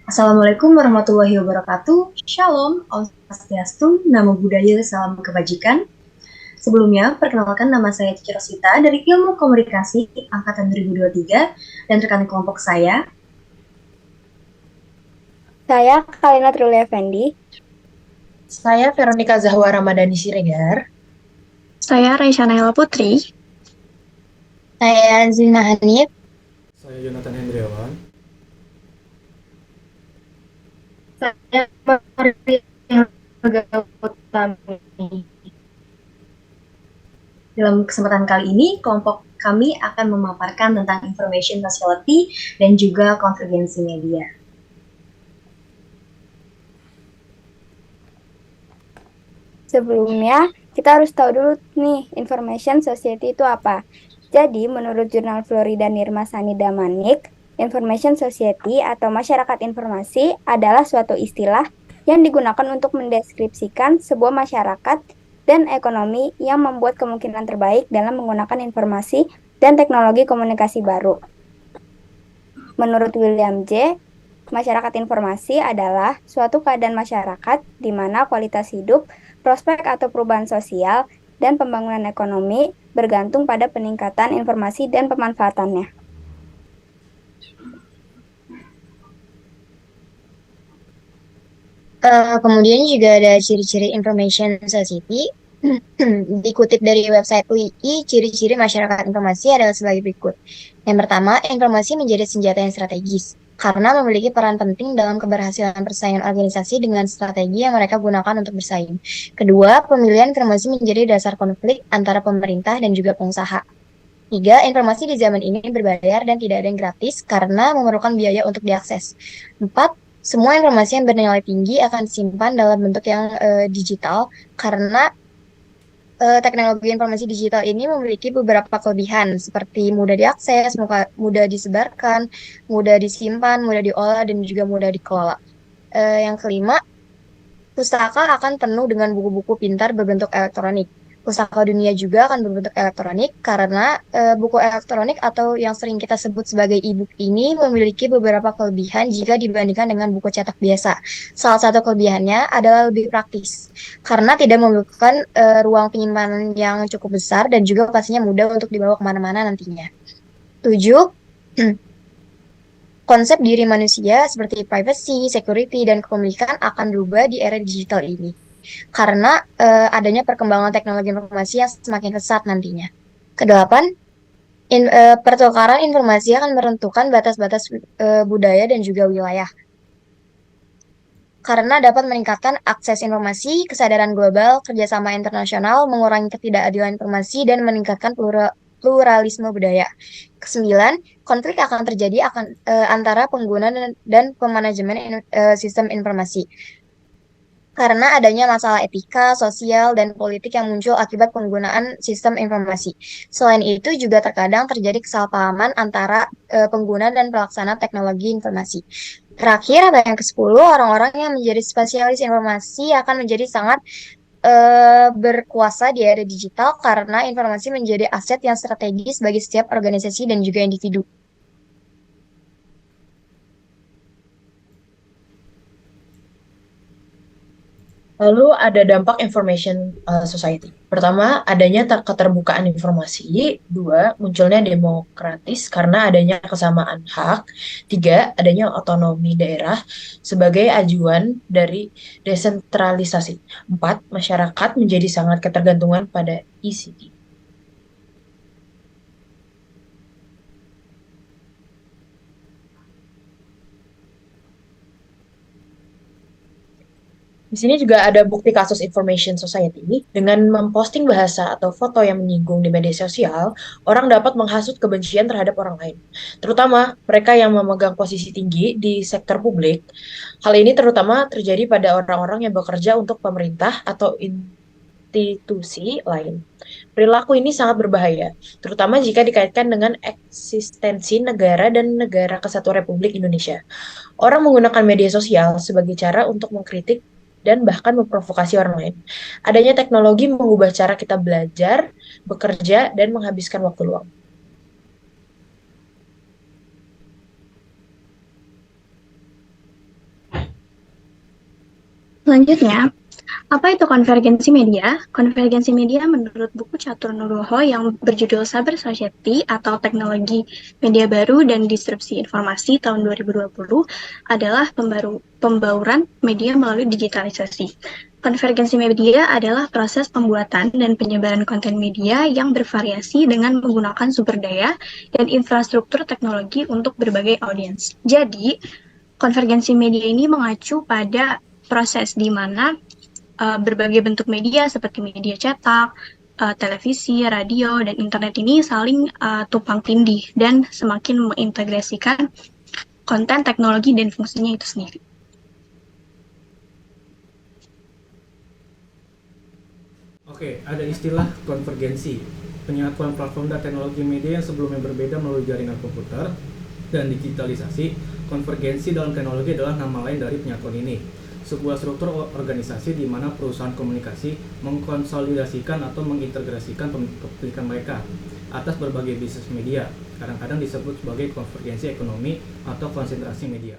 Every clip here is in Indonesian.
Assalamualaikum warahmatullahi wabarakatuh. Shalom, Om Swastiastu, Namo Buddhaya, Salam Kebajikan. Sebelumnya, perkenalkan nama saya Cici Rosita dari Ilmu Komunikasi Angkatan 2023 dan rekan kelompok saya. Saya Kalina Trulia Effendi. Saya Veronica Zahwa Ramadhani Siregar. Saya Raisa Naila Putri. Saya Zina Hanif. Saya Jonathan Hendriawan. Saya Maria Utami. Dalam kesempatan kali ini, kelompok kami akan memaparkan tentang information society dan juga konvergensi media. Sebelumnya, kita harus tahu dulu nih, information society itu apa. Jadi, menurut jurnal Florida Nirmasani Damanik, information society atau masyarakat informasi adalah suatu istilah yang digunakan untuk mendeskripsikan sebuah masyarakat dan ekonomi yang membuat kemungkinan terbaik dalam menggunakan informasi dan teknologi komunikasi baru. Menurut William J., masyarakat informasi adalah suatu keadaan masyarakat di mana kualitas hidup, prospek atau perubahan sosial, dan pembangunan ekonomi bergantung pada peningkatan informasi dan pemanfaatannya. Kemudian juga ada ciri-ciri information society. Dikutip dari website UI, ciri-ciri masyarakat informasi adalah sebagai berikut. Yang pertama, informasi menjadi senjata yang strategis karena memiliki peran penting dalam keberhasilan persaingan organisasi dengan strategi yang mereka gunakan untuk bersaing. Kedua, pemilihan informasi menjadi dasar konflik antara pemerintah dan juga pengusaha. Tiga, informasi di zaman ini berbayar dan tidak ada yang gratis karena memerlukan biaya untuk diakses. Empat, semua informasi yang bernilai tinggi akan disimpan dalam bentuk yang digital karena teknologi informasi digital ini memiliki beberapa kelebihan seperti mudah diakses, mudah disebarkan, mudah disimpan, mudah diolah, dan juga mudah dikelola. Yang kelima, pustaka akan penuh dengan buku-buku pintar berbentuk elektronik. Pustaka dunia juga akan berbentuk elektronik karena buku elektronik atau yang sering kita sebut sebagai e-book ini memiliki beberapa kelebihan jika dibandingkan dengan buku cetak biasa. Salah satu kelebihannya adalah lebih praktis karena tidak membutuhkan ruang penyimpanan yang cukup besar dan juga pastinya mudah untuk dibawa kemana-mana nantinya. 7. Konsep diri manusia seperti privacy, security, dan kepemilikan akan berubah di era digital ini karena adanya perkembangan teknologi informasi yang semakin pesat nantinya. Kedelapan, pertukaran informasi akan menentukan batas-batas budaya dan juga wilayah karena dapat meningkatkan akses informasi, kesadaran global, kerjasama internasional, mengurangi ketidakadilan informasi, dan meningkatkan pluralisme budaya. Kesembilan, konflik akan terjadi antara pengguna dan pemanajemen sistem informasi karena adanya masalah etika, sosial, dan politik yang muncul akibat penggunaan sistem informasi. Selain itu, juga terkadang terjadi kesalahpahaman antara pengguna dan pelaksana teknologi informasi. Terakhir, atau yang ke-10, orang-orang yang menjadi spesialis informasi akan menjadi sangat berkuasa di era digital karena informasi menjadi aset yang strategis bagi setiap organisasi dan juga individu. Lalu ada dampak information society. Pertama, adanya keterbukaan informasi. Dua, munculnya demokratis karena adanya kesamaan hak. Tiga, adanya otonomi daerah sebagai ajuan dari desentralisasi. Empat, masyarakat menjadi sangat ketergantungan pada ICT. Di sini juga ada bukti kasus Information Society. Dengan memposting bahasa atau foto yang menyinggung di media sosial, orang dapat menghasut kebencian terhadap orang lain, terutama mereka yang memegang posisi tinggi di sektor publik. Hal ini terutama terjadi pada orang-orang yang bekerja untuk pemerintah atau institusi lain. Perilaku ini sangat berbahaya, terutama jika dikaitkan dengan eksistensi negara dan negara kesatuan Republik Indonesia. Orang menggunakan media sosial sebagai cara untuk mengkritik dan bahkan memprovokasi orang lain. Adanya teknologi mengubah cara kita belajar, bekerja, dan menghabiskan waktu luang. Selanjutnya, apa itu konvergensi media? Konvergensi media menurut buku Catur Nugroho yang berjudul Cyber Society atau Teknologi Media Baru dan Disrupsi Informasi tahun 2020 adalah pembauran media melalui digitalisasi. Konvergensi media adalah proses pembuatan dan penyebaran konten media yang bervariasi dengan menggunakan sumber daya dan infrastruktur teknologi untuk berbagai audiens. Jadi, konvergensi media ini mengacu pada proses di mana berbagai bentuk media seperti media cetak, televisi, radio, dan internet ini saling tumpang tindih dan semakin mengintegrasikan konten, teknologi, dan fungsinya itu sendiri. Oke, ada istilah konvergensi, penyatuan platform dan teknologi media yang sebelumnya berbeda melalui jaringan komputer dan digitalisasi. Konvergensi dalam teknologi adalah nama lain dari penyatuan ini. Sebuah struktur organisasi di mana perusahaan komunikasi mengkonsolidasikan atau mengintegrasikan kepemilikan mereka atas berbagai bisnis media, kadang-kadang disebut sebagai konvergensi ekonomi atau konsentrasi media.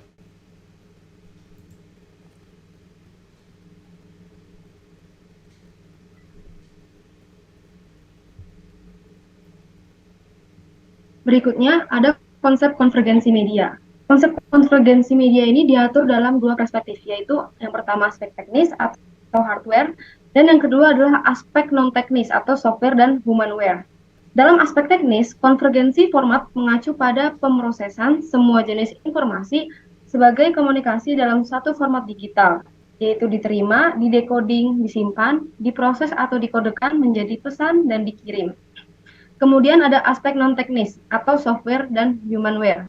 Berikutnya ada konsep konvergensi media. Konsep konvergensi media ini diatur dalam dua perspektif, yaitu yang pertama aspek teknis atau hardware, dan yang kedua adalah aspek non-teknis atau software dan humanware. Dalam aspek teknis, konvergensi format mengacu pada pemrosesan semua jenis informasi sebagai komunikasi dalam satu format digital, yaitu diterima, didecoding, disimpan, diproses atau dikodekan menjadi pesan dan dikirim. Kemudian ada aspek non-teknis atau software dan humanware.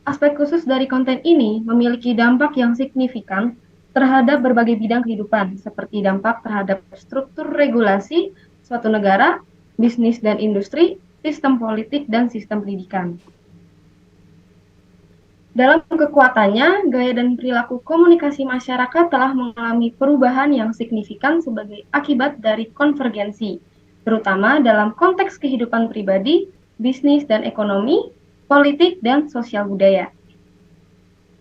Aspek khusus dari konten ini memiliki dampak yang signifikan terhadap berbagai bidang kehidupan, seperti dampak terhadap struktur regulasi suatu negara, bisnis dan industri, sistem politik, dan sistem pendidikan. Dalam kekuatannya, gaya dan perilaku komunikasi masyarakat telah mengalami perubahan yang signifikan sebagai akibat dari konvergensi, terutama dalam konteks kehidupan pribadi, bisnis dan ekonomi, politik, dan sosial budaya.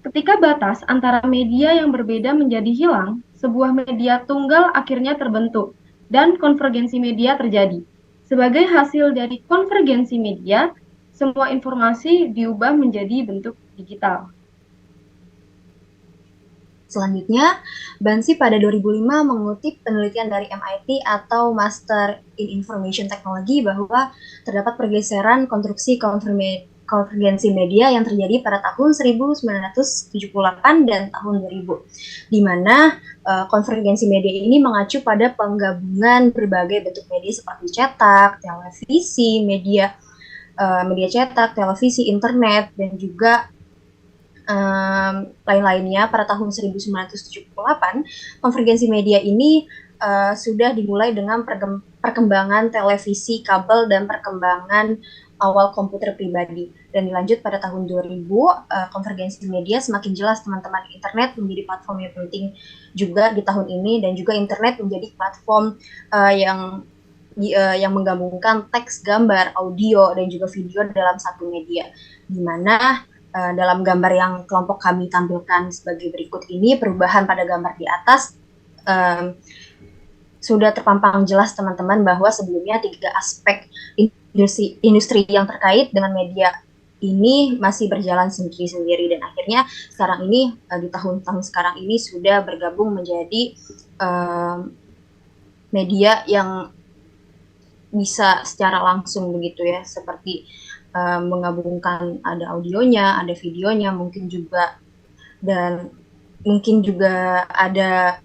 Ketika batas antara media yang berbeda menjadi hilang, sebuah media tunggal akhirnya terbentuk, dan konvergensi media terjadi. Sebagai hasil dari konvergensi media, semua informasi diubah menjadi bentuk digital. Selanjutnya, Bansi pada 2005 mengutip penelitian dari MIT atau Master in Information Technology bahwa terdapat pergeseran konstruksi konvergensi media yang terjadi pada tahun 1978 dan tahun 2000, di mana konvergensi media ini mengacu pada penggabungan berbagai bentuk media seperti cetak, televisi, media cetak, televisi, internet, dan juga lain-lainnya. Pada tahun 1978, konvergensi media ini sudah dimulai dengan perkembangan televisi kabel dan perkembangan awal komputer pribadi. Dan dilanjut pada tahun 2000, konvergensi media semakin jelas teman-teman. Internet menjadi platform yang penting juga di tahun ini, dan juga internet menjadi platform yang menggabungkan teks, gambar, audio, dan juga video dalam satu media, di mana dalam gambar yang kelompok kami tampilkan sebagai berikut ini, perubahan pada gambar di atas sudah terpampang jelas teman-teman bahwa sebelumnya 3 aspek industri yang terkait dengan media ini masih berjalan sendiri-sendiri, dan akhirnya sekarang ini di tahun-tahun sekarang ini sudah bergabung menjadi media yang bisa secara langsung begitu ya, seperti menggabungkan ada audionya, ada videonya, mungkin juga ada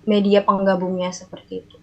media penggabungnya seperti itu.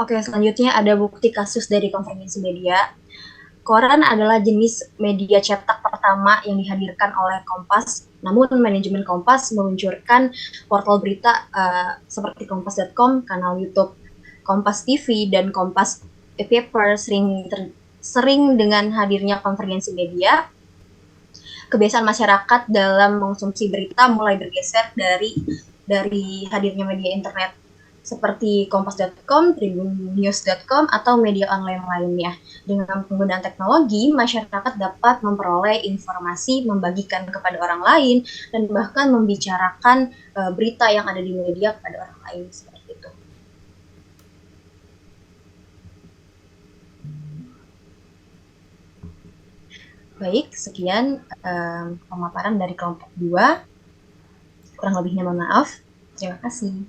Oke, selanjutnya ada bukti kasus dari konvergensi media. Koran adalah jenis media cetak pertama yang dihadirkan oleh Kompas. Namun manajemen Kompas meluncurkan portal berita seperti kompas.com, kanal YouTube Kompas TV, dan Kompas Paper. Sering dengan hadirnya konvergensi media, kebiasaan masyarakat dalam mengonsumsi berita mulai bergeser dari hadirnya media internet seperti kompas.com, tribunnews.com, atau media online lainnya. Dengan penggunaan teknologi, masyarakat dapat memperoleh informasi, membagikan kepada orang lain, dan bahkan membicarakan berita yang ada di media kepada orang lain, seperti itu. Baik, sekian pemaparan dari kelompok 2. Kurang lebihnya mohon maaf. Terima kasih.